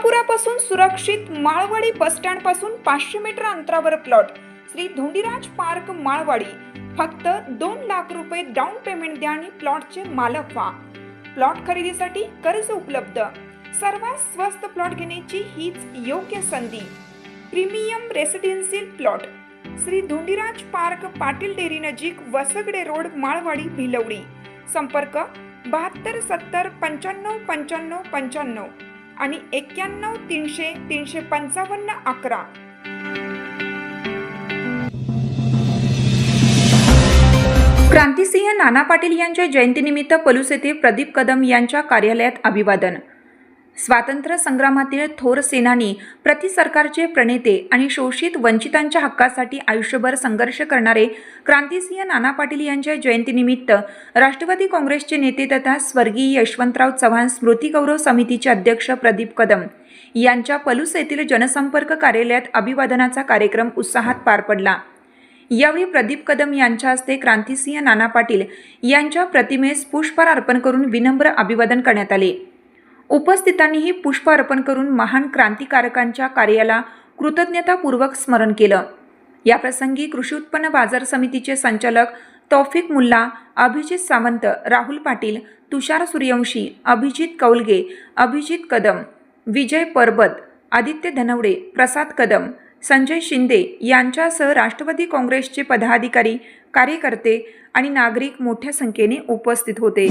महापुरापासून सुरक्षित माळवाडी बसस्टँड पासून 500 मीटर अंतरावर प्लॉट श्री धोंडीराज पार्क माळवाडी। फक्त 2 लाख रुपये डाऊन पेमेंट द्या आणि प्लॉटचे मालक व्हा। प्लॉट खरेदीसाठी कर्ज उपलब्ध। सर्वात स्वस्त प्लॉट घेण्याची हीच योग्य संधी। Premium residential plot Shri Dhondiraj park, Patil dairy नजीक, वसगडे रोड, माळवाडी, भिलवडी। संपर्क 72 70 95 95 95 आणि 91 300 355 11। क्रांतिसिंह नाना पाटील यांच्या जयंतीनिमित्त पलूस येथे प्रदीप कदम यांच्या कार्यालयात अभिवादन। स्वातंत्र्य संग्रामातील थोर सेनानी, प्रति सरकारचे प्रणेते आणि शोषित वंचितांच्या हक्कासाठी आयुष्यभर संघर्ष करणारे क्रांतिसिंह नाना पाटील यांच्या जयंतीनिमित्त राष्ट्रवादी काँग्रेसचे नेते तथा स्वर्गीय यशवंतराव चव्हाण स्मृती गौरव समितीचे अध्यक्ष प्रदीप कदम यांच्या पलूस येथील जनसंपर्क कार्यालयात अभिवादनाचा कार्यक्रम उत्साहात पार पडला। यावेळी प्रदीप कदम यांच्या हस्ते क्रांतिसिंह नाना पाटील यांच्या प्रतिमेस पुष्पहार अर्पण करून विनम्र अभिवादन करण्यात आले। उपस्थितांनीही पुष्प अर्पण करून महान क्रांतिकारकांच्या कार्याला कृतज्ञतापूर्वक स्मरण केलं। या प्रसंगी कृषी उत्पन्न बाजार समितीचे संचालक तौफिक मुल्ला, अभिजित सावंत, राहुल पाटील, तुषार सूर्यवंशी, अभिजित कौलगे, अभिजित कदम, विजय परबत, आदित्य धनवडे, प्रसाद कदम, संजय शिंदे यांच्यासह राष्ट्रवादी काँग्रेसचे पदाधिकारी, कार्यकर्ते आणि नागरिक मोठ्या संख्येने उपस्थित होते।